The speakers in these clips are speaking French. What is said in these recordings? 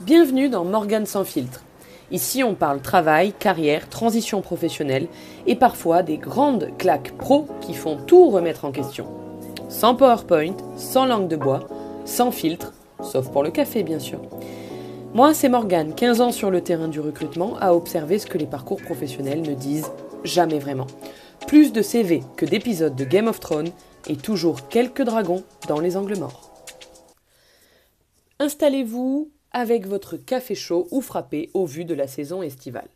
Bienvenue dans Morgane sans filtre. Ici, on parle travail, carrière, transition professionnelle et parfois des grandes claques pro qui font tout remettre en question. Sans PowerPoint, sans langue de bois, sans filtre, sauf pour le café bien sûr. Moi, c'est Morgane, 15 ans sur le terrain du recrutement, à observer ce que les parcours professionnels ne disent jamais vraiment. Plus de CV que d'épisodes de Game of Thrones et toujours quelques dragons dans les angles morts. Installez-vous avec votre café chaud ou frappé au vu de la saison estivale.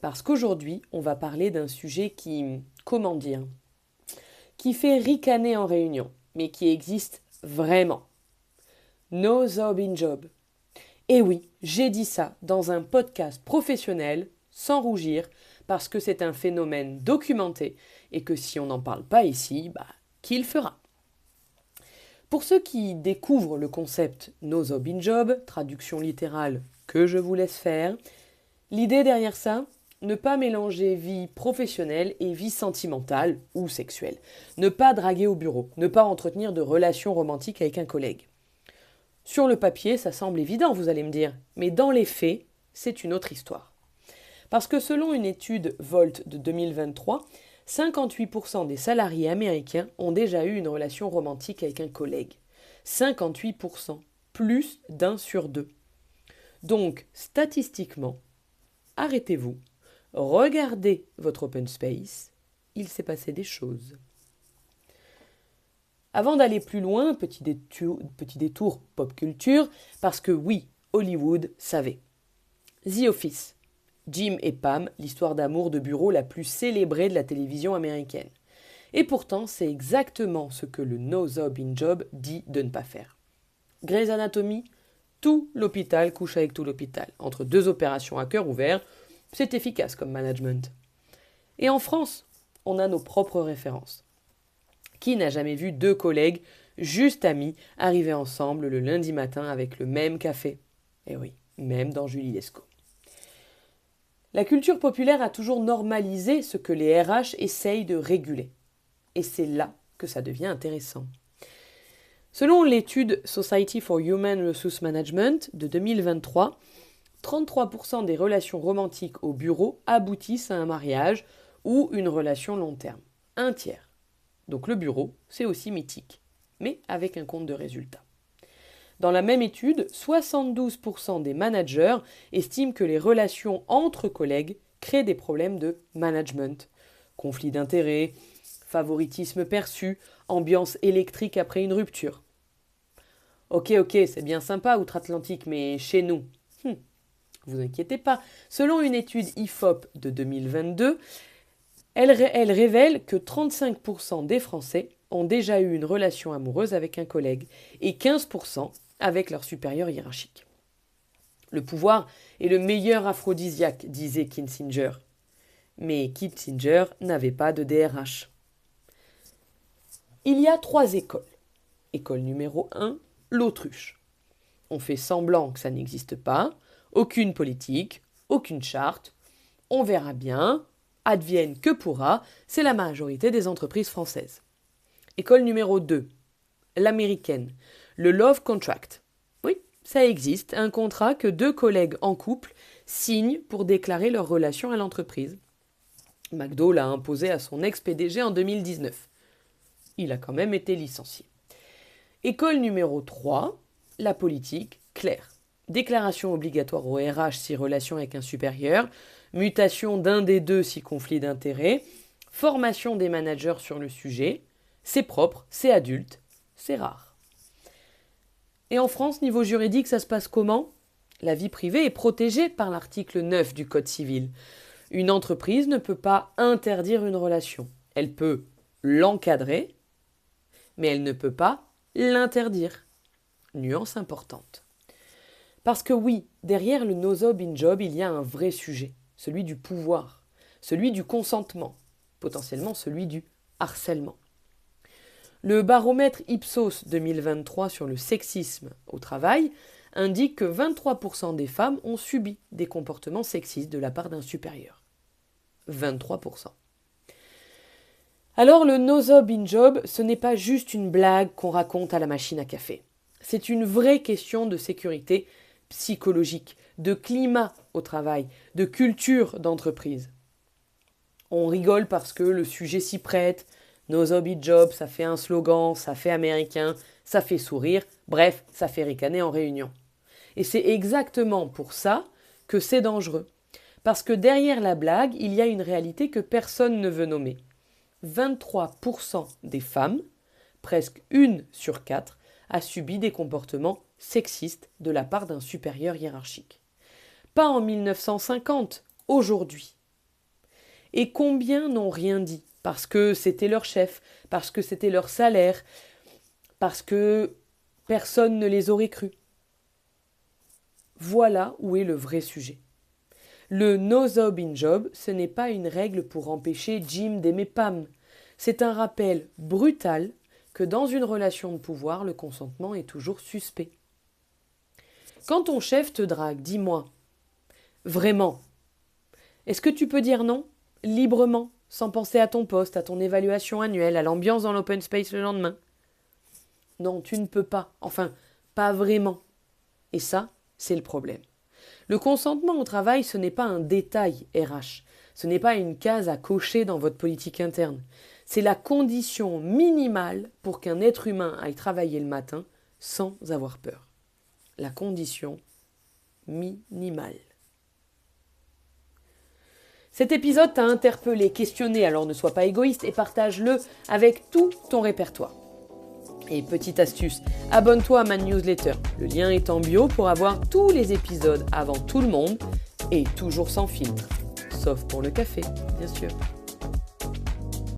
Parce qu'aujourd'hui, on va parler d'un sujet qui fait ricaner en réunion, mais qui existe vraiment. No job in job. Et oui, j'ai dit ça dans un podcast professionnel, sans rougir, parce que c'est un phénomène documenté et que si on n'en parle pas ici, qui le fera ? Pour ceux qui découvrent le concept No job in job, traduction littérale que je vous laisse faire, l'idée derrière ça, ne pas mélanger vie professionnelle et vie sentimentale ou sexuelle. Ne pas draguer au bureau, ne pas entretenir de relations romantiques avec un collègue. Sur le papier, ça semble évident, vous allez me dire, mais dans les faits, c'est une autre histoire. Parce que selon une étude Volt de 2023, 58% des salariés américains ont déjà eu une relation romantique avec un collègue. 58%, plus d'un sur deux. Donc, statistiquement, arrêtez-vous, regardez votre open space, il s'est passé des choses. Avant d'aller plus loin, petit détour pop culture, parce que oui, Hollywood savait. The Office. Jim et Pam, l'histoire d'amour de bureau la plus célébrée de la télévision américaine. Et pourtant, c'est exactement ce que le No Job in Job dit de ne pas faire. Grey's Anatomy, tout l'hôpital couche avec tout l'hôpital. Entre deux opérations à cœur ouvert, c'est efficace comme management. Et en France, on a nos propres références. Qui n'a jamais vu deux collègues, juste amis, arriver ensemble le lundi matin avec le même café ? Eh oui, même dans Julie Lescaut. La culture populaire a toujours normalisé ce que les RH essayent de réguler. Et c'est là que ça devient intéressant. Selon l'étude Society for Human Resource Management de 2023, 33% des relations romantiques au bureau aboutissent à un mariage ou une relation long terme. Un tiers. Donc le bureau, c'est aussi mythique, mais avec un compte de résultats. Dans la même étude, 72% des managers estiment que les relations entre collègues créent des problèmes de management. Conflits d'intérêts, favoritisme perçu, ambiance électrique après une rupture. Ok, c'est bien sympa outre-Atlantique, mais chez nous, vous inquiétez pas. Selon une étude IFOP de 2022, elle révèle que 35% des Français ont déjà eu une relation amoureuse avec un collègue et 15% avec leur supérieur hiérarchique. Le pouvoir est le meilleur aphrodisiaque, disait Kissinger. Mais Kissinger n'avait pas de DRH. Il y a 3 écoles. École numéro 1, l'autruche. On fait semblant que ça n'existe pas, aucune politique, aucune charte, on verra bien, advienne que pourra, c'est la majorité des entreprises françaises. École numéro 2, l'américaine, le Love Contract. Oui, ça existe, un contrat que 2 collègues en couple signent pour déclarer leur relation à l'entreprise. McDo l'a imposé à son ex-PDG en 2019. Il a quand même été licencié. École numéro 3, la politique claire. Déclaration obligatoire au RH si relation avec un supérieur, mutation d'un des deux si conflit d'intérêts, formation des managers sur le sujet, c'est propre, c'est adulte, c'est rare. Et en France, niveau juridique, ça se passe comment ? La vie privée est protégée par l'article 9 du Code civil. Une entreprise ne peut pas interdire une relation. Elle peut l'encadrer, mais elle ne peut pas l'interdire. Nuance importante. Parce que oui, derrière le no job in job, il y a un vrai sujet, celui du pouvoir, celui du consentement, potentiellement celui du harcèlement. Le baromètre Ipsos 2023 sur le sexisme au travail indique que 23% des femmes ont subi des comportements sexistes de la part d'un supérieur. 23%. Alors le no job in job, ce n'est pas juste une blague qu'on raconte à la machine à café. C'est une vraie question de sécurité psychologique, de climat au travail, de culture d'entreprise. On rigole parce que le sujet s'y prête, no hobby job, ça fait un slogan, ça fait américain, ça fait sourire, bref, ça fait ricaner en réunion. Et c'est exactement pour ça que c'est dangereux. Parce que derrière la blague, il y a une réalité que personne ne veut nommer. 23% des femmes, presque 1 sur 4, a subi des comportements sexistes de la part d'un supérieur hiérarchique. Pas en 1950, aujourd'hui. Et combien n'ont rien dit parce que c'était leur chef, parce que c'était leur salaire, parce que personne ne les aurait crus. Voilà où est le vrai sujet. Le no job in job, ce n'est pas une règle pour empêcher Jim d'aimer Pam. C'est un rappel brutal que dans une relation de pouvoir, le consentement est toujours suspect. Quand ton chef te drague, dis-moi, vraiment, est-ce que tu peux dire non, librement, sans penser à ton poste, à ton évaluation annuelle, à l'ambiance dans l'open space le lendemain? Non, tu ne peux pas. Enfin, pas vraiment. Et ça, c'est le problème. Le consentement au travail, ce n'est pas un détail RH. Ce n'est pas une case à cocher dans votre politique interne. C'est la condition minimale pour qu'un être humain aille travailler le matin sans avoir peur. La condition minimale. Cet épisode t'a interpellé, questionné, alors ne sois pas égoïste et partage-le avec tout ton répertoire. Et petite astuce, abonne-toi à ma newsletter. Le lien est en bio pour avoir tous les épisodes avant tout le monde et toujours sans filtre. Sauf pour le café, bien sûr.